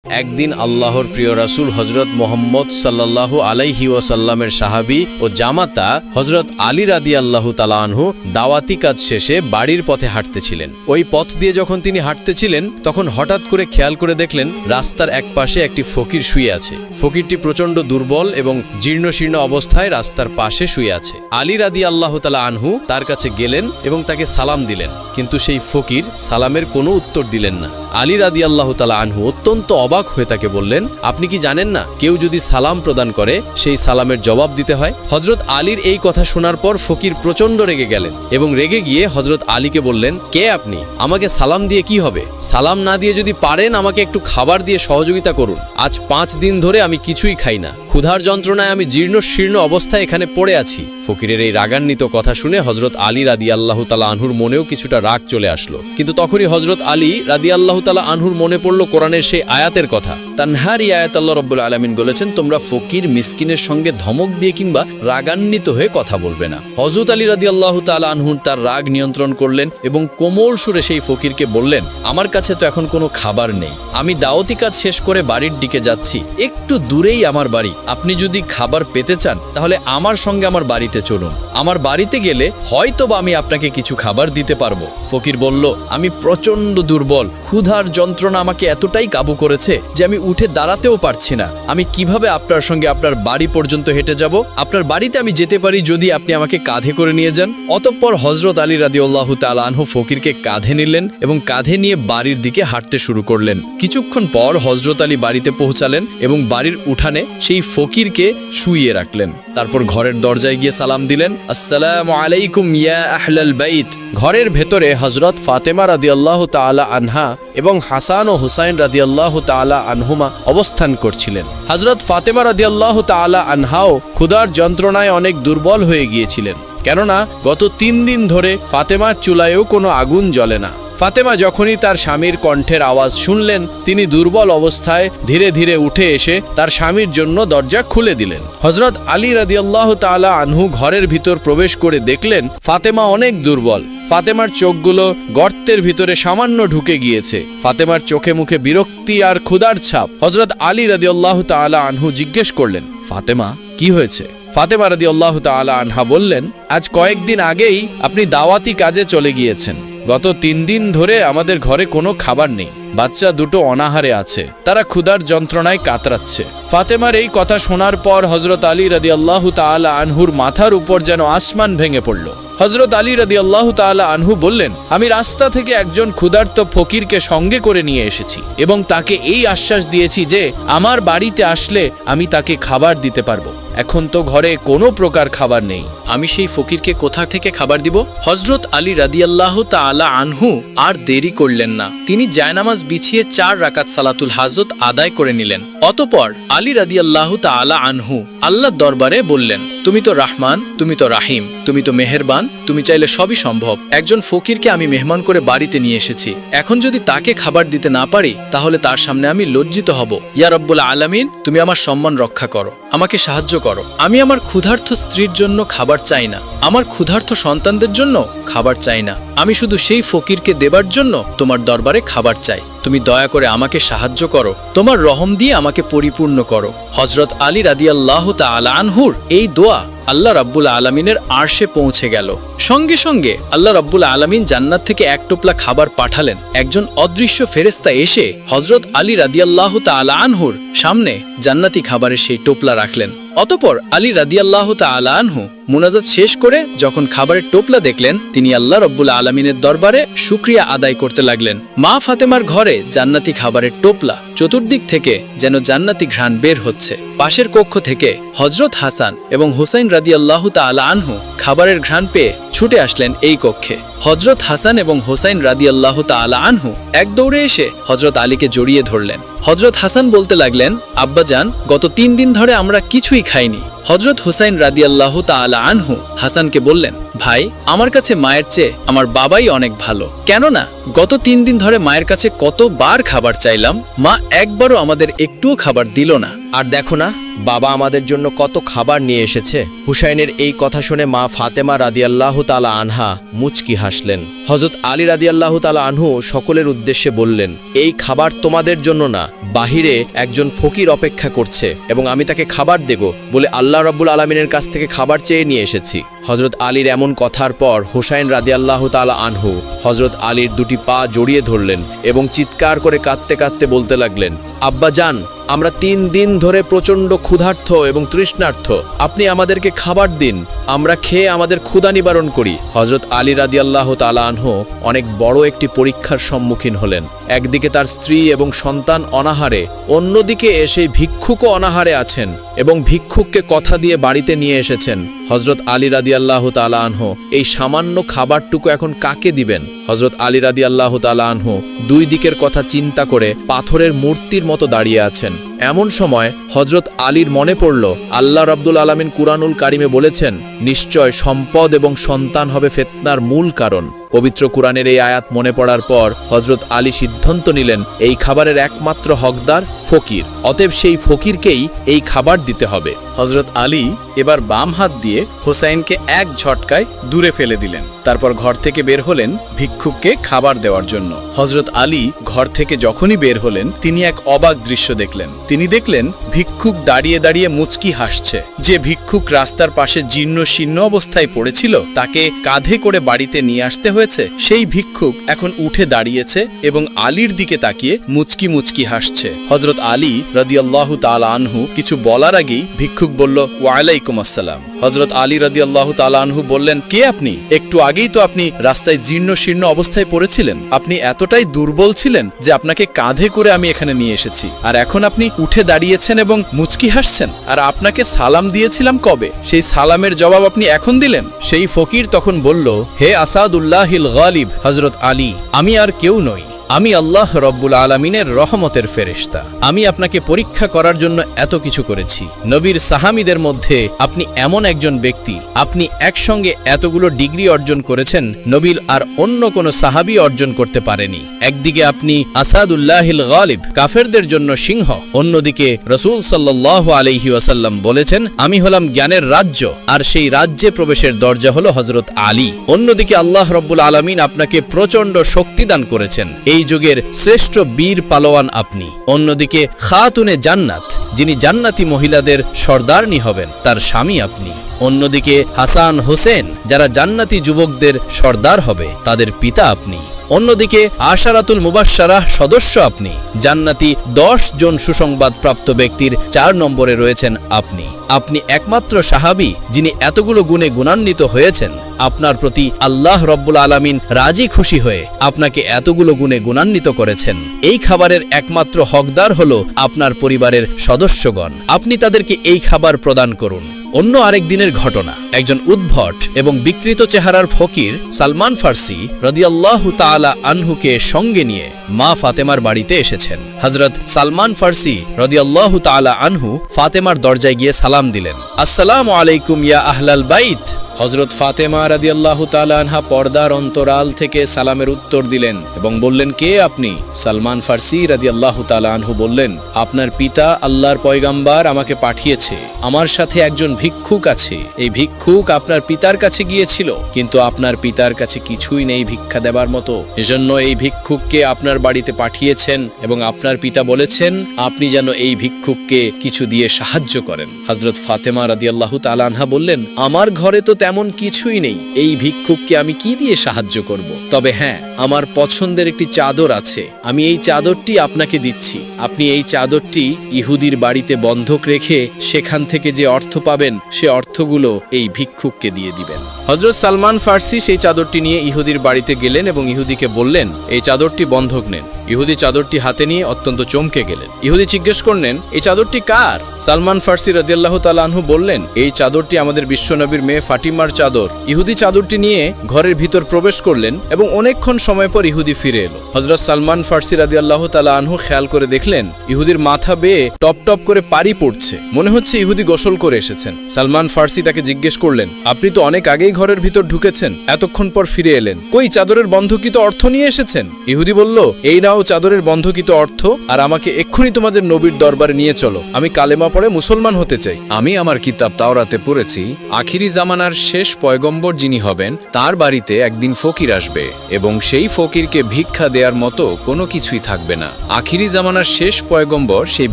একদিন আল্লাহর প্রিয় রাসূল হযরত মুহাম্মদ সাল্লাল্লাহু আলাইহি ওয়াসাল্লামের সাহাবী ও জামাতা হযরত আলী রাদিয়াল্লাহু তাআলা আনহু দাওয়াতি কাজ শেষে বাড়ির পথে হাঁটতেছিলেন। ওই পথ দিয়ে যখন তিনি হাঁটতেছিলেন তখন হঠাৎ করে খেয়াল করে দেখলেন রাস্তার একপাশে একটি ফকির শুয়ে আছে। ফকিরটি প্রচণ্ড দুর্বল এবং জীর্ণশীর্ণ অবস্থায় রাস্তার পাশে শুয়ে আছে। আলী রাদিয়াল্লাহু তাআলা আনহু তার কাছে গেলেন এবং তাকে সালাম দিলেন, কিন্তু সেই ফকির সালামের কোনো উত্তর দিলেন না। আলী রাদিয়াল্লাহু তাআলা আনহু অত্যন্ত অবাক হয়ে তাকে বললেন, আপনি কি জানেন না কেউ যদি সালাম প্রদান করে সেই সালামের জবাব দিতে হয়? হযরত আলীর এই কথা শোনার পর ফকির প্রচণ্ড রেগে গেলেন এবং রেগে গিয়ে হযরত আলীকে বললেন, কে আপনি? আমাকে সালাম দিয়ে কি হবে? সালাম না দিয়ে যদি পারেন আমাকে একটু খাবার দিয়ে সহযোগিতা করুন। আজ 5 দিন ধরে আমি কিছুই খাই না, ক্ষুধার যন্ত্রণায় আমি জীর্ণ শীর্ণ অবস্থায় এখানে পড়ে আছি। ফকিরের এই রাগান্বিত কথা শুনে হযরত আলী রাদিয়াল্লাহু তাআলা আনহুর মনেও কিছুটা রাগ চলে আসলো, কিন্তু তখনই হযরত আলী রাদিয়াল্লাহু তাআলা আনহুর মনে পড়ল কোরআনের সেই আয়াতের কথা। তানহার আয়াত আল্লাহ রাব্বুল আলামিন বলেছেন, তোমরা ফকির মিসকিনের সঙ্গে ধমক দিয়ে কিংবা রাগান্বিত হয়ে কথা বলবে না। হযরত আলী রাদিয়াল্লাহু তাআলা আনহু তার রাগ নিয়ন্ত্রণ করলেন এবং কোমল সুরে সেই ফকিরকে বললেন, আমার কাছে তো এখন কোনো খাবার নেই, আমি দাওয়াতি কাজ শেষ করে বাড়ির দিকে যাচ্ছি, একটু দূরেই আমার বাড়ি। আপনি যদি খাবার পেতে চান তাহলে আমার সঙ্গে আমার বাড়িতে চলুন, আমার বাড়িতে গেলে হয়তোবা আমি আপনাকে কিছু খাবার দিতে পারবো। ফকির বলল, আমি প্রচণ্ড দুর্বল, ক্ষুধার যন্ত্রণা আমাকে এতটাই কাবু করেছে যে আমি উঠে দাঁড়াতেও পারছি না। আমি কিভাবে আপনার সঙ্গে আপনার বাড়ি পর্যন্ত হেঁটে যাব? আপনার বাড়িতে আমি যেতে পারি যদি আপনি আমাকে কাঁধে করে নিয়ে যান। অতঃপর হযরত আলী রাদিয়াল্লাহু তাআলা আনহু ফকিরকে কাঁধে নিলেন এবং কাঁধে নিয়ে বাড়ির দিকে হাঁটতে শুরু করলেন। কিছুক্ষণ পর হযরত আলী বাড়িতে পৌঁছালেন এবং বাড়ির উঠানে সেই ফকিরকে শুইয়ে রাখলেন। তারপর ঘরের দরজায় গিয়ে সালাম দিলেন, আসসালামু আলাইকুম ইয়া আহলাল বাইত। ঘরের ভেতরে হযরত ফাতেমা রাদিয়াল্লাহু তাআলা আনহা এবং হাসান ও হুসাইন রাদিয়াল্লাহু তাআলা আনহুমা অবস্থান করছিলেন। হযরত ফাতেমা রাদিয়াল্লাহু তাআলা আনহাও ক্ষুধার যন্ত্রণায় অনেক দুর্বল হয়ে গিয়েছিলেন, কেননা গত 3 দিন ধরে ফাতেমার চুলায়ও কোনো আগুন জ্বলে না। ফাতেমা যখনই তার স্বামীর কণ্ঠের আওয়াজ শুনলেন তিনি দুর্বল অবস্থায় ধীরে ধীরে উঠে এসে তার স্বামীর জন্য দরজা খুলে দিলেন। হযরত আলী রাদিয়াল্লাহু তাআলা আনহু ঘরের ভিতর প্রবেশ করে দেখলেন ফাতেমা অনেক দুর্বল। ফাতেমার চোখগুলো গর্তের ভিতরে সামান্য ঢুকে গিয়েছে। ফাতেমার চোখে মুখে বিরক্তি আর ক্ষুধার ছাপ। হযরত আলী রাদিয়াল্লাহু তাআলা আনহু জিজ্ঞেস করলেন, ফাতেমা কি হয়েছে? ফাতেমা রাদিয়াল্লাহু তাআলা আনহা বললেন, আজ কয়েকদিন আগেই আপনি দাওয়াতি কাজে চলে গিয়েছেন। গত 3 দিন ধরে আমাদের ঘরে কোনো খাবার নেই, বাচ্চা দুটো অনাহারে আছে, তারা ক্ষুধার যন্ত্রণায় কাতরাচ্ছে। ফাতেমার এই কথা শোনার পর হযরত আলী রাদিয়াল্লাহু তাআলা আনহুর মাথার উপর যেন আসমান ভেঙে পড়ল। হযরত আলী রাদিয়াল্লাহু তাআলা আনহু বললেন, আমি রাস্তা থেকে একজন ক্ষুধার্ত ফকিরকে সঙ্গে করে নিয়ে এসেছি এবং তাকে এই আশ্বাস দিয়েছি যে আমার বাড়িতে আসলে আমি তাকে খাবার দিতে পারবো। এখন তো ঘরে কোনো প্রকার খাবার নেই, আমি সেই ফকিরকে কোথা থেকে খাবার দিব? হযরত আলী রাদিয়াল্লাহু তাআলা আনহু আর দেরি করলেন না, তিনি জায়নামাজ বিছিয়ে 4 রাকাত সালাতুল হাজত আদায় করে নিলেন। অতঃপর আলী রাদিয়াল্লাহু তাআলা আনহু আল্লাহর দরবারে বললেন, তুমি তো রাহমান, তুমি তো রাহিম, তুমি তো মেহেরবান, তুমি চাইলে সবই সম্ভব। একজন ফকিরকে আমি মেহমান করে বাড়িতে নিয়ে এসেছি, এখন যদি তাকে খাবার দিতে না পারি তাহলে তার সামনে আমি লজ্জিত হব। ইয়া রব্বুল আলামিন, তুমি আমার সম্মান রক্ষা করো, আমাকে সাহায্য করো। আমি আমার ক্ষুধার্ত স্ত্রীর জন্য খাবার চাই না, আমার ক্ষুধার্ত সন্তানদের জন্য খাবার চাই না, আমি শুধু সেই ফকিরকে দেবার জন্য তোমার দরবারে খাবার চাই। তুমি দয়া করে আমাকে সাহায্য করো, তোমার রহম দিয়ে আমাকে পরিপূর্ণ করো। হযরত আলী রাদিয়াল্লাহু তাআলা আনহুর এই দোয়া আল্লাহ রাব্বুল আলামিনের আরশে পৌঁছে গেল। সঙ্গে সঙ্গে আল্লাহ রাব্বুল আলামিন জান্নাত থেকে এক টোপলা খাবার পাঠালেন। একজন অদৃশ্য ফেরেশতা এসে হযরত আলী রাদিয়াল্লাহু তাআলা আনহুর সামনে জান্নাতি খাবারের সেই টোপলা রাখলেন। অতঃপর আলী রাদিয়াল্লাহু তাআলা আনহু মুনাজাত শেষ করে যখন খাবারের টোপলা দেখলেন তিনি আল্লাহ রাব্বুল আলামিনের দরবারে শুকরিয়া আদায় করতে লাগলেন। মা ফাতেমার ঘরে জান্নাতি খাবারের টোপলা, চতুর্দিক থেকে যেন জান্নাতি ঘ্রাণ বের হচ্ছে। পাশের কক্ষ থেকে হযরত হাসান এবং হুসাইন রাদিয়াল্লাহু তাআলা আনহু খাবারের ঘ্রাণ পেয়ে ছুটে আসলেন এই কক্ষে। হযরত হাসান এবং হুসাইন রাদিয়াল্লাহু তাআলা আনহু এক দৌড়ে এসে হযরত আলীকে জড়িয়ে ধরলেন। হযরত হাসান বলতে লাগলেন, আব্বাজান, গত 3 দিন ধরে আমরা কিছুই খাইনি। হযরত হুসাইন রাদিয়াল্লাহু তাআলা আনহু হাসানকে বললেন, ভাই, আমার কাছে মায়ের চেয়ে আমার বাবাই অনেক ভালো, কেননা গত 3 দিন ধরে মায়ের কাছে কতবার খাবার চাইলাম, মা একবারও আমাদের একটুও খাবার দিল না। আর দেখো না বাবা আমাদের জন্য কত খাবার নিয়ে এসেছে। হুসাইনের এই কথা শুনে মা ফাতেমা রাদিয়াল্লাহু তাআলা আনহা মুচকি হাসলেন। হযরত আলী রাদিয়াল্লাহু তাআলা আনহু সকলের উদ্দেশ্যে বললেন, এই খাবার তোমাদের জন্য না, বাহিরে একজন ফকির অপেক্ষা করছে এবং আমি তাকে খাবার দেব বলে আল্লাহ রাব্বুল আলামিনের কাছ থেকে খাবার চেয়ে নিয়ে এসেছি। হযরত আলীর এমন কথার পর হুসাইন রাদিয়াল্লাহু তাআলা আনহু হযরত আলীর দুটি পা জড়িয়ে ধরলেন এবং চিৎকার করে কাঁদতে কাঁদতে বলতে লাগলেন, আব্বা জান, আমরা 3 দিন ধরে প্রচণ্ড ক্ষুধার্ত এবং তৃষ্ণার্ত, আপনি আমাদেরকে খাবার দিন, আমরা খেয়ে আমাদের ক্ষুধা নিবারণ করি। হযরত আলী রাদিয়াল্লাহু তাআলা আনহু অনেক বড় একটি পরীক্ষার সম্মুখীন হলেন। একদিকে তার স্ত্রী এবং সন্তান অনাহারে, অন্যদিকে এসে ভিক্ষুকও অনাহারে আছেন এবং ভিক্ষুককে কথা দিয়ে বাড়িতে নিয়ে এসেছেন। হযরত আলী রাদিয়াল্লাহু তাআলা আনহু এই সামান্য খাবারটুকু এখন কাকে দিবেন? হযরত আলী রাদিয়াল্লাহু তাআলা আনহু দুই দিকের কথা চিন্তা করে পাথরের মূর্তির মতো দাঁড়িয়ে আছেন। এমন সময় হযরত আলীর মনে পড়ল, আল্লাহ রাব্বুল আলামিন কুরআনুল কারিমে বলেছেন, নিশ্চয় সম্পদ এবং সন্তান হবে ফিতনার মূল কারণ। পবিত্র কুরআনের এই আয়াত মনে পড়ার পর হযরত আলী সিদ্ধান্ত নিলেন, এই খাবারের একমাত্র হকদার ফকির, অতএব সেই ফকিরকেই এই খাবার দিতে হবে। হযরত আলী এবার বাম হাত দিয়ে হোসাইনকে এক ঝটকায় দূরে ফেলে দিলেন। তারপর ঘর থেকে বের হলেন ভিক্ষুককে খাবার দেওয়ার জন্য। হযরত আলী ঘর থেকে যখনই বের হলেন তিনি এক অবাক দৃশ্য দেখলেন। তিনি দেখলেন ভিক্ষুক দাঁড়িয়ে দাঁড়িয়ে মুচকি হাসছে। যে ভিক্ষুক রাস্তার পাশে জীর্ণ শীর্ণ অবস্থায় পড়েছিল তাকে কাঁধে করে বাড়িতে নিয়ে আসতে হয়েছে, সেই ভিক্ষুক এখন উঠে দাঁড়িয়েছে এবং আলীর দিকে তাকিয়ে মুচকি মুচকি হাসছে। হযরত আলী রাদিয়াল্লাহু তাআলা আনহু কিছু বলার আগেই ভিক্ষুক বলল, ওয়ালাইকুম আসসালাম। হযরত আলী রাদিয়াল্লাহু তাআলা আনহু বললেন, কে আপনি? একটু আগেই তো আপনি রাস্তায় জীর্ণ শীর্ণ অবস্থায় পড়েছিলেন, আপনি এতটাই দুর্বল ছিলেন যে আপনাকে কাঁধে করে আমি এখানে নিয়ে এসেছি, আর এখন আপনি উঠে দাঁড়িয়েছেন এবং মুচকি হাসছেন। আর আপনাকে সালাম দিয়েছিলাম কবে? সেই সালামের জবাব আপনি এখন দিলেন? সেই ফকির তখন বলল, হে আসাদুল্লাহিল গালিব হযরত আলী, আমি আর কেউ নই, আমি আল্লাহ রব্বুল আলামিনের রহমতের ফেরেশতা। আমি আপনাকে পরীক্ষা করার জন্য এত কিছু করেছি। নবীর সাহাবীদের মধ্যে আপনি এমন একজন ব্যক্তি, আপনি একসঙ্গে এতগুলো ডিগ্রি অর্জন করেছেন, নবীর আর অন্য কোনো সাহাবী অর্জন করতে পারেনি। একদিকে আপনি আসাদুল্লাহিল গালিব, কাফেরদের জন্য সিংহ, অন্যদিকে রাসূল সাল্লাল্লাহু আলাইহি ওয়াসাল্লাম বলেছেন, আমি হলাম জ্ঞানের রাজ্য, আর সেই রাজ্যে প্রবেশের দরজা হলো হযরত আলী। অন্যদিকে আল্লাহ রব্বুল আলামিন আপনাকে প্রচণ্ড শক্তি দান করেছেন, এই যুগের শ্রেষ্ঠ বীর পালোয়ান আপনি। অন্যদিকে খাতুনে জান্নাত, যিনি জান্নাতি মহিলাদের সর্দারনি হবেন, তার স্বামী আপনি। অন্যদিকে হাসান হোসেন, যারা জান্নাতি যুবকদের সর্দার হবে, তাদের পিতা আপনি। অন্যদিকে আশারাতুল মুবাশশারাহ সদস্য আপনি। জান্নাতি 10 জন সুসংবাদ প্রাপ্ত ব্যক্তির 4 নম্বরে রয়েছেন আপনি। আপনি একমাত্র সাহাবী যিনি এতগুলো গুণে গুণান্বিত হয়েছেন। আপনার প্রতি আল্লাহ রব্বুল আলামিন রাজি খুশি হয়ে আপনাকে এতগুলো গুণে গুণান্বিত করেছেন। এই খাবারের একমাত্র হকদার হলো আপনার পরিবারের সদস্যগণ। আপনি তাদেরকে এই খাবার প্রদান করুন। অন্য আরেক দিনের ঘটনা, একজন উদ্ভট এবং বিকৃত চেহারার ফকির সালমান ফার্সি রাদিয়াল্লাহু তাআলা আনহুকে সঙ্গে নিয়ে মা ফাতেমার বাড়িতে এসেছেন। হযরত সালমান ফার্সি রাদিয়াল্লাহু তাআলা আনহু ফাতেমার দরজায় গিয়ে সালাম দিলেন, আসসালামু আলাইকুম ইয়া আহলাল বাইত। হযরত ফাতেমা রাদিয়াল্লাহু তাআলা আনহা পর্দার অন্তরাল থেকে সালামের উত্তর দিলেন এবং বললেন, কে আপনি? সালমান ফার্সি রাদিয়াল্লাহু তাআলা আনহু বললেন, আপনার পিতা আল্লাহর পয়গাম্বার আমাকে পাঠিয়েছে, আমার সাথে একজন ভিক্ষুক আছে। এই ভিক্ষুক আপনার পিতার কাছে গিয়েছিল, কিন্তু আপনার পিতার কাছে কিছুই নেই ভিক্ষা দেবার মতো, এজন্য এই ভিক্ষুককে আপনার বাড়িতে পাঠিয়েছেন এবং আপনার পিতা বলেছেন আপনি যেন এই ভিক্ষুককে কিছু দিয়ে সাহায্য করেন। হযরত ফাতেমা রাদিয়াল্লাহু তাআলা আনহা বললেন, আমার ঘরে তো তেমন কিছুই নেই, এই ভিক্ষুককে আমি কি দিয়ে সাহায্য করব? তবে হ্যাঁ, আমার পছন্দের একটি চাদর আছে, আমি এই চাদরটি আপনাকে দিচ্ছি। আপনি এই চাদরটি ইহুদির বাড়িতে বন্ধক রেখে সেখান থেকে যে অর্থ পাবেন সে অর্থগুলো এই ভিক্ষুককে দিয়ে দিবেন। হযরত সালমান ফার্সি সেই চাদরটি নিয়ে ইহুদির বাড়িতে গেলেন এবং ইহুদিকে বললেন, এই চাদরটি বন্ধক নেন। ইহুদি চাদরটি হাতে নিয়ে অত্যন্ত চমকে গেলেন। ইহুদি জিজ্ঞেস করলেন, এই চাদরটি কার? সালমান ফার্সি রাদিয়াল্লাহু তাআলা আনহু বললেন, এই চাদরটি আমাদের বিশ্বনবীর মেয়ে ফাতিমার চাদর। ইহুদি চাদরটি নিয়ে ঘরের ভিতর প্রবেশ করলেন এবং অনেকক্ষণ সময় পর ইহুদি ফিরে এলো। হযরত সালমান ফার্সি রাদিয়াল্লাহু তাআলা আনহু খেয়াল করে দেখলেন ইহুদির মাথা বেয়ে টপ টপ করে পানি পড়ছে, মনে হচ্ছে ইহুদি গোসল করে এসেছেন। সালমান ফার্সি তাকে জিজ্ঞেস করলেন, আপনি তো অনেক আগেই ঘরের ভিতর ঢুকেছেন, এতক্ষণ পর ফিরে এলেন, কই চাদরের বন্ধকিত অর্থ নিয়ে এসেছেন? ইহুদি বলল, এই নাও ও চাদরের বন্ধকিত অর্থ আর আমাকে এক্ষুনি তোমাদের নবীর দরবারে নিয়ে চলো। আমি কালেমা পড়ে মুসলমান হতে চাই। আমি আমার কিতাব তাওরাতে পড়েছি, আখিরি জামানার শেষ পয়গম্বর যিনি হবেন তার বাড়িতে একদিন ফকির আসবে এবং সেই ফকিরকে ভিক্ষা দেওয়ার মতো কোনো কিছুই থাকবে না। আখিরি জামানার শেষ পয়গম্বর সেই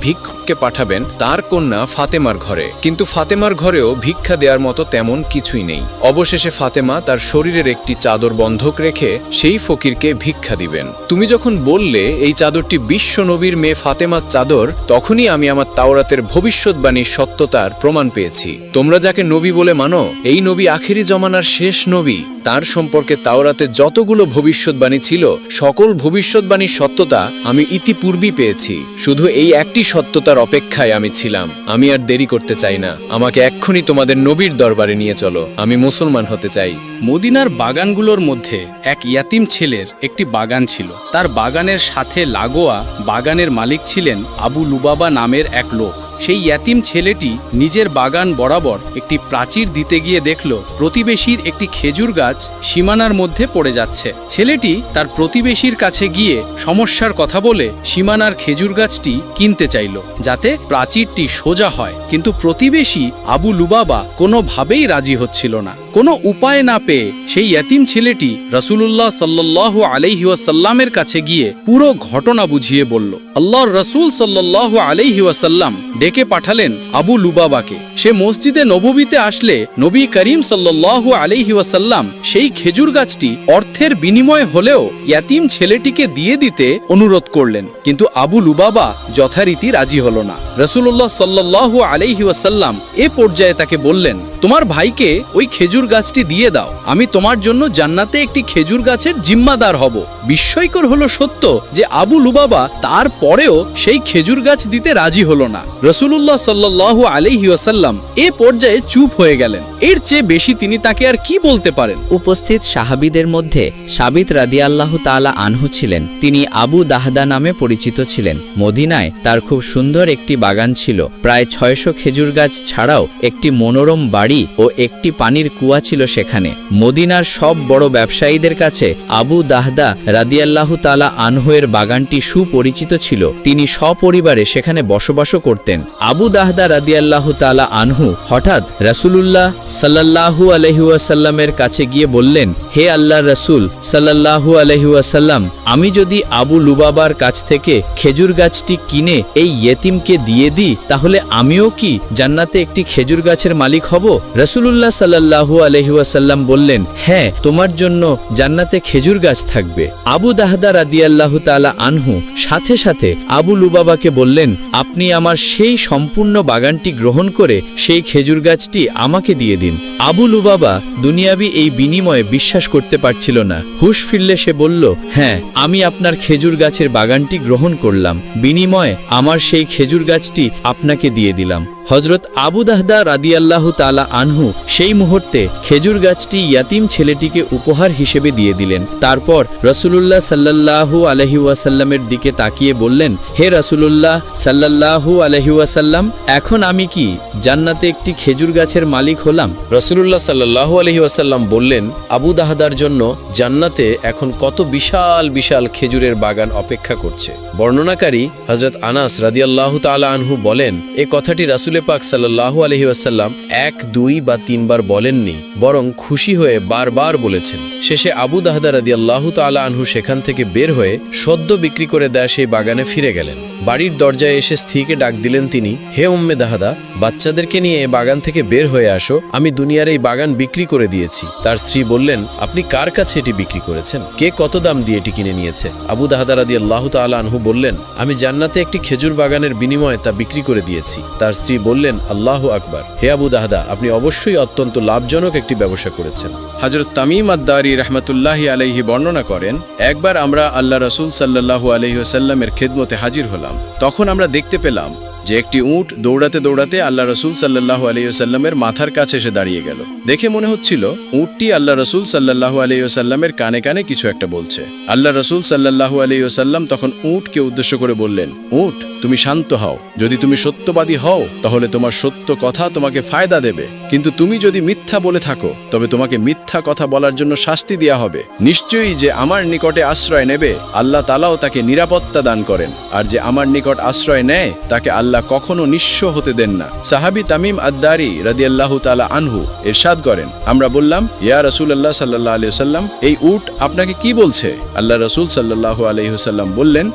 ভিক্ষুককে পাঠাবেন তার কন্যা ফাতেমার ঘরে, কিন্তু ফাতেমার ঘরেও ভিক্ষা দেওয়ার মতো তেমন কিছুই নেই। অবশেষে ফাতেমা তার শরীরের একটি চাদর বন্ধক রেখে সেই ফকিরকে ভিক্ষা দিবেন। তুমি যখন বললে এই চাদরটি বিশ্ব নবীর মেয়ে ফাতেমার চাদর, তখনই আমি আমার তাওরাতের ভবিষ্যৎবাণীর সত্যতার প্রমাণ পেয়েছি। তোমরা যাকে নবী বলে মানো, এই নবী আখিরি জমানার শেষ নবী। তার সম্পর্কে তাওরাতে যতগুলো ভবিষ্যৎবাণী ছিল, সকল ভবিষ্যৎবাণীর সত্যতা আমি ইতিপূর্বেই পেয়েছি। শুধু এই একটি সত্যতার অপেক্ষায় আমি ছিলাম। আমি আর দেরি করতে চাই না। আমাকে এক্ষুনি তোমাদের নবীর দরবারে নিয়ে চলো। আমি মুসলমান হতে চাই। মদিনার বাগানগুলোর মধ্যে এক ইয়াতিম ছেলের একটি বাগান ছিল। তার বাগানের সাথে লাগোয়া বাগানের মালিক ছিলেন আবু লুবাবা নামের এক লোক। সেই ইয়াতিম ছেলেটি নিজের বাগান বরাবর একটি প্রাচীর দিতে গিয়ে দেখল প্রতিবেশীর একটি খেজুর গাছ সীমানার মধ্যে পড়ে যাচ্ছে। ছেলেটি তার প্রতিবেশীর কাছে গিয়ে সমস্যার কথা বলে সীমানার খেজুর গাছটি কিনতে চাইল, যাতে প্রাচীরটি সোজা হয়। কিন্তু প্রতিবেশী আবু লুবাবা কোনোভাবেই রাজি হচ্ছিল না। কোনো উপায় না পেয়ে সেই ইয়াতিম ছেলেটি রাসূলুল্লাহ সাল্লাল্লাহু আলাইহি ওয়াসাল্লামের কাছে গিয়ে পুরো ঘটনা বুঝিয়ে বলল। আল্লাহর রাসূল সাল্লাল্লাহু আলাইহি ওয়াসাল্লাম ডেকে পাঠালেন আবু লুবাবাকে। সে মসজিদে নববীতে আসলে নবী করিম সাল্লাল্লাহু আলাইহি ওয়াসাল্লাম সেই খেজুর গাছটি অর্থের বিনিময়ে হলেও ইয়াতিম ছেলেটিকে দিয়ে দিতে অনুরোধ করলেন, কিন্তু আবু লুবাবা যথারীতি রাজি হলো না। রাসূলুল্লাহ সাল্লাল্লাহু আলাইহি ওয়াসাল্লাম এ পর্যায়ে তাকে বললেন, তোমার ভাইকে ওই খেজুর গাছটি দিয়ে দাও। আমি তোমার জন্য জান্নাতে একটি খেজুর গাছের জিম্মাদার হব। বিস্ময়কর হলো সত্য যে আবু লুবাবা তারপরেও সেই খেজুর গাছ দিতে রাজি হলো না। রাসূলুল্লাহ সাল্লাল্লাহু আলাইহি ওয়াসাল্লাম এ পর্যায়ে চুপ হয়ে গেলেন। এর চেয়ে বেশি তিনি তাকে আর কি বলতে পারেন। উপস্থিত সাহাবীদের মধ্যে সাবিত রাদিয়াল্লাহু তাআলা আনহু ছিলেন। তিনি আবু দাহদা নামে পরিচিত ছিলেন। মদিনায় তার খুব সুন্দর একটি বাগান ছিল। প্রায় 600 খেজুর গাছ ছাড়াও একটি মনোরম বাড়ি ও একটি পানির কুয়া ছিল সেখানে। মদিনার সব বড় ব্যবসায়ীদের কাছে আবু দাহদা রাদিয়াল্লাহু তাআলা আনহু এর বাগানটি সুপরিচিত ছিল। তিনি সপরিবারে সেখানে বসবাসও করতেন। আবু দাহদা রাদিয়াল্লাহু তাআলা আনহু হঠাৎ রাসূলুল্লাহ সাল্লাল্লাহু আলাইহি ওয়াসাল্লামের কাছে গিয়ে বললেন, হে আল্লাহর রাসূল সাল্লাল্লাহু আলাইহি ওয়াসাল্লাম, আমি যদি আবু লুবাবার কাছ থেকে খেজুর গাছটি কিনে এই ইয়েতিমকে দিয়ে দিই, তাহলে আমিও কি জান্নাতে একটি খেজুর গাছের মালিক হব? রাসূলুল্লাহ সাল্লাল্লাহু আলাইহি ওয়াসাল্লাম বললেন, হ্যাঁ, তোমার জন্য জান্নাতে খেজুর গাছ থাকবে। আবু দাহদা রাদিয়াল্লাহু তাআলা আনহু সাথে সাথে আবু লুবাবাকে বললেন, আপনি আমার সেই সম্পূর্ণ বাগানটি গ্রহণ করে সেই খেজুর গাছটি আমাকে দিয়ে দিন। আবু লুবাবা দুনিয়াবি এই বিনিময়ে বিশ্বাস করতে পারছিল না। হুঁশ ফিরলে সে বলল, হ্যাঁ, আমি আপনার খেজুর গাছের বাগানটি গ্রহণ করলাম। বিনিময়ে আমার সেই খেজুর গাছটি আপনাকে দিয়ে দিলাম। হযরত আবু দাহদা রাদিয়াল্লাহু তাআলা আনহু সেই মুহূর্তে খেজুর গাছটি ইয়াতিম ছেলেটিকে উপহার হিসেবে দিয়ে দিলেন। তারপর রাসূলুল্লাহ সাল্লাল্লাহু আলাইহি ওয়াসাল্লামের দিকে তাকিয়ে বললেন, হে রাসূলুল্লাহ সাল্লাল্লাহু আলাইহি ওয়াসাল্লাম, এখন আমি কি জান্নাতে একটি খেজুর গাছের মালিক হলাম? রাসূলুল্লাহ সাল্লাল্লাহু আলাইহি ওয়াসাল্লাম বললেন, আবু দাহদার জন্য জান্নাতে এখন কত বিশাল বিশাল খেজুরের বাগান অপেক্ষা করছে। বর্ণনাকারী হযরত আনাস রাদিয়াল্লাহু তাআলা আনহু বলেন, এই কথাটি রাসূল পাক সাল্লাল্লাহু আলাইহি ওয়াসাল্লাম 1, 2 বা 3 বার বলেননি, বরং খুশি হয়ে বারবার বলেছেন। শেষে আবু দাহদা রাদিয়াল্লাহু তাআলা আনহু সেখান থেকে বের হয়ে সদ্য বিক্রি করে দেয়া সেই বাগানে ফিরে গেলেন। বাড়ির দরজায় এসে স্ত্রীকে ডাক দিলেন তিনি, হে উম্মে দাহদা, বাচ্চাদেরকে নিয়ে বাগান থেকে বের হয়ে আসো, আমি দুনিয়ার এই বাগান বিক্রি করে দিয়েছি। তার স্ত্রী বললেন, আপনি কার কাছে এটি বিক্রি করেছেন? কে কত দাম দিয়ে এটি কিনে নিয়েছে? আবু দাহদা রাদিয়াল্লাহু তাআলা আনহু বললেন, আমি জান্নাতে একটি খেজুর বাগানের বিনিময়ে তা বিক্রি করে দিয়েছি। তার স্ত্রী বললেন, আল্লাহু আকবার, হে আবু দাহদা, আপনি অবশ্যই অত্যন্ত লাভজনক একটি ব্যবসা করেছেন। হযরত তামিম আদ-দারি রাহমাতুল্লাহি আলাইহি বর্ণনা করেন, একবার আমরা আল্লাহ রাসূল সাল্লাল্লাহু আলাইহি ওয়াসাল্লামের খেদমতে হাজির হলাম। তখন আমরা দেখতে পেলাম যে একটি উট দৌড়াতে দৌড়াতে আল্লাহ রাসূল সাল্লাল্লাহু আলাইহি ওয়াসাল্লামের মাথার কাছে এসে দাঁড়িয়ে গেল। দেখে মনে হচ্ছিল উটটি আল্লাহ রাসূল সাল্লাল্লাহু আলাইহি ওয়াসাল্লামের কানে কানে কিছু একটা বলছে। আল্লাহ রাসূল সাল্লাল্লাহু আলাইহি ওয়াসাল্লাম তখন উটকে উদ্দেশ্য করে বললেন, উট, তুমি শান্ত হও। যদি তুমি সত্যবাদী হও তাহলে তোমার সত্য কথা তোমাকে ফায়দা দেবে। কিন্তু তুমি যদি মিথ্যা বলে থাকো তবে তোমাকে মিথ্যা কথা বলার জন্য শাস্তি দেয়া হবে। নিশ্চয়ই যে আমার নিকটে আশ্রয় নেবে আল্লাহ তাআলাও তাকে নিরাপত্তা দান করেন, আর যে আমার নিকট আশ্রয় নেয় তাকে আল্লাহ কখনো নিঃস্ব হতে দেন না। সাহাবী তামিম আদ-দারি রাদিয়াল্লাহু তাআলা আনহু ইরশাদ করেন, আমরা বললাম, ইয়া রাসূলুল্লাহ সাল্লাল্লাহু আলাইহি ওয়াসাল্লাম, এই উট আপনাকে কি বলছে? আল্লাহ রাসূল সাল্লাল্লাহু আলাইহি ওয়াসাল্লাম বললেন,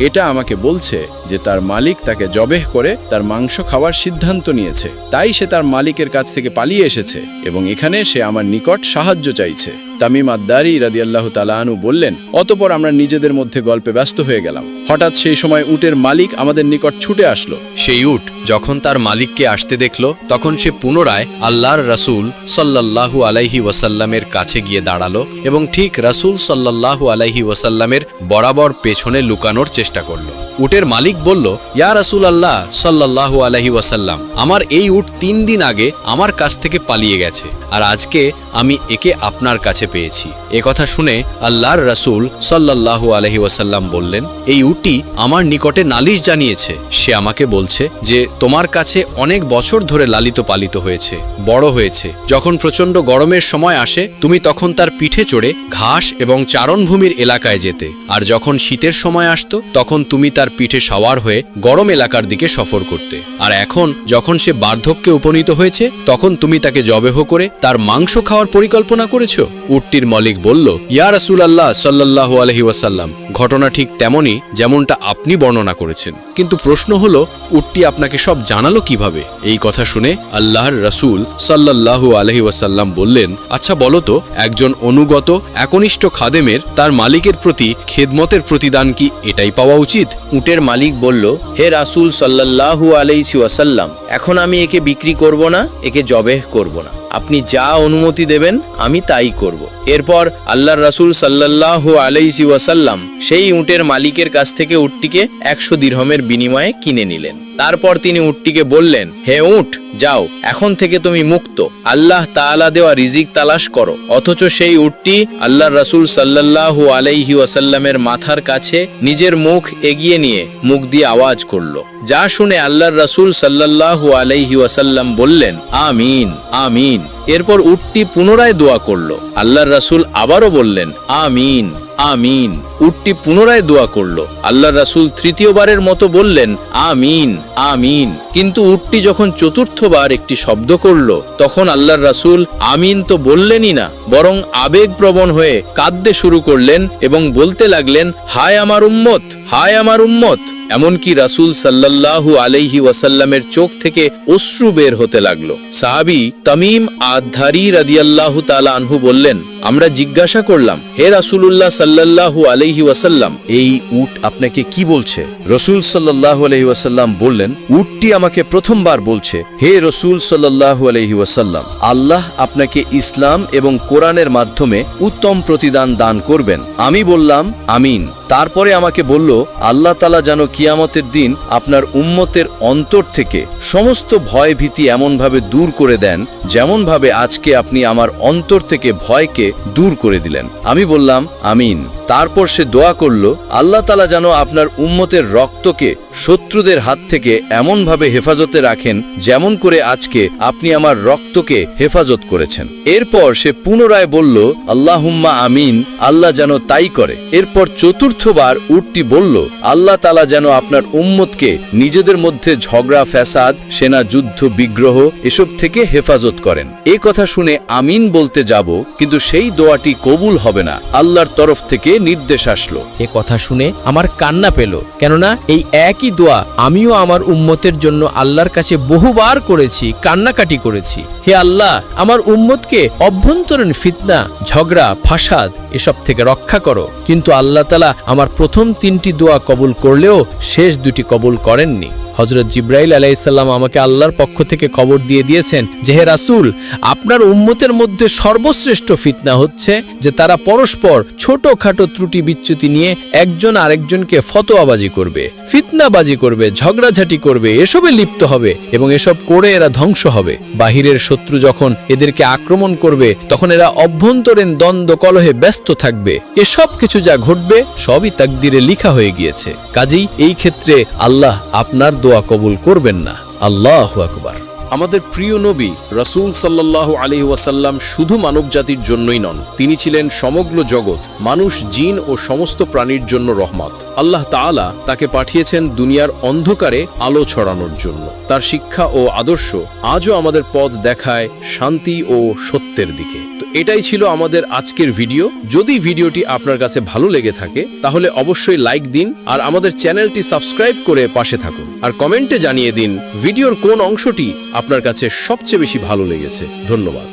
এটা আমাকে বলছে যে তার মালিক তাকে জবেহ করে তার মাংস খাওয়ার সিদ্ধান্ত নিয়েছে, তাই সে তার মালিকের কাছ থেকে পালিয়ে এসেছে এবং এখানে সে আমার নিকট সাহায্য চাইছে। তামিম আদ-দারি রাদিয়াল্লাহু তাআলা আনহু বললেন, অতঃপর আমরা নিজেদের মধ্যে গল্পে ব্যস্ত হয়ে গেলাম। হঠাৎ সেই সময় উটের মালিক আমাদের নিকট ছুটে আসলো। সেই উট যখন তার মালিককে আসতে দেখল তখন সে পুনরায় আল্লাহর রাসূল সাল্লাল্লাহু আলাইহি ওয়াসাল্লামের কাছে গিয়ে দাঁড়ালো এবং ঠিক রাসূল সাল্লাল্লাহু আলাইহি ওয়াসাল্লামের বরাবর পেছনে লুকানোর চেষ্টা করল। উটের মালিক বলল, ইয়া রাসূলুল্লাহ সাল্লাল্লাহু আলাইহি ওয়াসাল্লাম, আমার এই উট 3 দিন আগে আমার কাছ থেকে পালিয়ে গেছে, আর আজকে আমি একে আপনার কাছে পেয়েছি। এ কথা শুনে আল্লাহর রাসূল সাল্লাল্লাহু আলাইহি ওয়াসাল্লাম বললেন, এই উটটি আমার নিকটে নালিশ জানিয়েছে। সে আমাকে বলছে যে তোমার কাছে অনেক বছর ধরে লালিত পালিত হয়েছে, বড় হয়েছে। যখন প্রচণ্ড গরমের সময় আসে তুমি তখন তার পিঠে চড়ে ঘাস এবং চারণভূমির এলাকায় যেতে, আর যখন শীতের সময় আসতো তখন তুমি তার পিঠে সওয়ার হয়ে গরম এলাকার দিকে সফর করতে। আর এখন যখন সে বার্ধক্যে উপনীত হয়েছে তখন তুমি তাকে জবেহ করে তার মাংস খাওয়ার পরিকল্পনা করেছো। উটটির মালিক বলল, ইয়া রাসূলুল্লাহ সাল্লাল্লাহু আলাইহি ওয়াসাল্লাম, ঘটনা ঠিক তেমনই যেমনটা আপনি বর্ণনা করেছেন, কিন্তু প্রশ্ন হলো উটটি আপনাকে সব জানালো কিভাবে? এই কথা শুনে আল্লাহর রাসূল সাল্লাল্লাহু আলাইহি ওয়াসাল্লাম বললেন, আচ্ছা বলো তো, একজন অনুগত একনিষ্ঠ খাদেমের তার মালিকের প্রতি খেদমতের প্রতিদান কি এটাই পাওয়া উচিত? উটের মালিক বলল, হে রাসূল সাল্লাল্লাহু আলাইহি ওয়াসাল্লাম, এখন আমি একে বিক্রি করব না, একে জবেহ করব না। আপনি যা অনুমতি দেবেন আমি তাই করব। এরপর আল্লাহর রাসূল সাল্লাল্লাহু আলাইহি ওয়াসাল্লাম সেই উটের মালিকের কাছ থেকে উটটিকে 100 দিরহামের বিনিময়ে কিনে নিলেন। তারপর তিনি উটটিকে বললেন, হে উট, যাও, এখন থেকে তুমি মুক্ত, আল্লাহ তাআলা দেওয়া রিজিক তালাশ করো। অথচ সেই উটটি আল্লাহর রাসূল সাল্লাল্লাহু আলাইহি ওয়াসাল্লামের মাথার কাছে নিজের মুখ এগিয়ে নিয়ে মুখ দিয়ে আওয়াজ করল, যা শুনে আল্লাহর রাসূল সাল্লাল্লাহু আলাইহি ওয়াসাল্লাম বললেন, আমিন আমিন। এরপর উটটি পুনরায় দোয়া করল। আল্লাহর রাসূল আবারও বললেন, আমিন আমিন। উটটি পুনরায় দোয়া করল। আল্লাহর রাসূল তৃতীয়বারের মতো বললেন, আমিন আমিন। কিন্তু উটটি যখন চতুর্থবার একটি শব্দ করল তখন আল্লাহর রাসূল আমিন তো বললেনই না, বরং আবেগপ্রবণ হয়ে কাঁদতে শুরু করলেন এবং বলতে লাগলেন, হায় আমার উম্মত, হায় আমার উম্মত। এমনকি রাসূল সাল্লাল্লাহু আলাইহি ওয়াসাল্লামের চোখ থেকে অশ্রু বের হতে লাগলো। সাহাবী তামিম আদ-দারি রাদিয়াল্লাহু তাআলা আনহু বললেন, আমরা জিজ্ঞাসা করলাম, হে রাসূলুল্লাহ সাল্লাল্লাহু আলাইহি ওয়াসাল্লাম, এই উট আপনাকে কি বলছে? রাসূল সাল্লাল্লাহু আলাইহি ওয়াসাল্লাম বললেন, উটটি আমাকে প্রথমবার বলছে, হে রাসূল সাল্লাল্লাহু আলাইহি ওয়াসাল্লাম, আল্লাহ আপনাকে ইসলাম এবং কোরআনের মাধ্যমে উত্তম প্রতিদান দান করবেন। আমি বললাম, আমিন। তারপরে আমাকে বলল, আল্লাহ তাআলা যেন কিয়ামতের দিন আপনার উম্মতের অন্তর থেকে সমস্ত ভয় ভীতি এমনভাবে দূর করে দেন যেমনভাবে আজকে আপনি আমার অন্তর থেকে ভয়কে দূর করে দিলেন। আমি বললাম, আমিন। তারপর সে দোয়া করল, আল্লাহ তাআলা যেন আপনার উম্মতের রক্তকে শত্রুদের হাত থেকে এমনভাবে হেফাজতে রাখেন যেমন করে আজকে আপনি আমার রক্তকে হেফাজত করেছেন। এরপর সে পুনরায় বলল, আল্লাহুম্মা আমিন, আল্লাহ যেন তাই করে। এরপর চতুর্থবার উটটি বলল, আল্লাহ তাআলা যেন আপনার উম্মতকে নিজেদের মধ্যে ঝগড়া ফ্যাসাদ, সেনা যুদ্ধ বিগ্রহ এসব থেকে হেফাজত করেন। এই কথা শুনে আমিন বলতে যাব, কিন্তু সেই দোয়াটি কবুল হবে না। আল্লাহর তরফ থেকে নির্দেশ আসলো। এ কথা শুনে আমার কান্না পেল, কেননা এই একই দোয়া আমিও আমার উম্মতের জন্য আল্লাহর কাছে বহুবার করেছি, কান্নাকাটি করেছি। হে আল্লাহ, আমার উম্মতকে অভ্যন্তরীণ ফিতনা, ঝগড়া, ফাসাদ এসব থেকে রক্ষা করো। কিন্তু আল্লাহ তাআলা আমার প্রথম 3টি দোয়া কবুল করলেও শেষ 2টি কবুল করেননি। হযরত জিবরাইল আলাইহিস সালাম আমাকে আল্লাহর পক্ষ থেকে খবর দিয়ে দিয়েছেন যে, হে রাসূল, আপনার উম্মতের মধ্যে সর্বশ্রেষ্ঠ ফিতনা হচ্ছে যে তারা পরস্পর ছোটখাটো ত্রুটি বিচ্যুতি নিয়ে একজন আরেকজনকে ফতোয়াবাজি করবে, ফিতনাবাজি করবে, ঝগড়াঝাটি করবে, এসবে লিপ্ত হবে এবং এসব করে এরা ধ্বংস হবে। বাহিরের শত্রু যখন এদেরকে আক্রমণ করবে তখন এরা অভ্যন্তরীণ দ্বন্দ্ব কলহে ব্যস্ত থাকবে। এসব কিছু যা ঘটবে সবই তাকদীরে লিখা হয়ে গিয়েছে। কাজেই এই ক্ষেত্রে আল্লাহ আপনার দোয়া কবুল করবেন না। আল্লাহু আকবার। আমাদের প্রিয় নবী রাসূল সাল্লাল্লাহু আলাইহি ওয়াসাল্লাম শুধু মানবজাতির জন্যই নন, তিনি ছিলেন সমগ্র জগৎ, মানুষ, জিন ও সমস্ত প্রাণীর জন্য রহমত। আল্লাহ তাআলা তাকে পাঠিয়েছেন দুনিয়ার অন্ধকারে আলো ছড়ানোর জন্য। তার শিক্ষা ও আদর্শ আজও আমাদের পথ দেখায় শান্তি ও সত্যের দিকে। তো এটাই ছিল আমাদের আজকের ভিডিও। যদি ভিডিওটি আপনার কাছে ভালো লেগে থাকে তাহলে অবশ্যই লাইক দিন আর আমাদের চ্যানেলটি সাবস্ক্রাইব করে পাশে থাকুন। আর কমেন্টে জানিয়ে দিন ভিডিওর কোন অংশটি আপনার কাছে সবচেয়ে বেশি ভালো লেগেছে। ধন্যবাদ।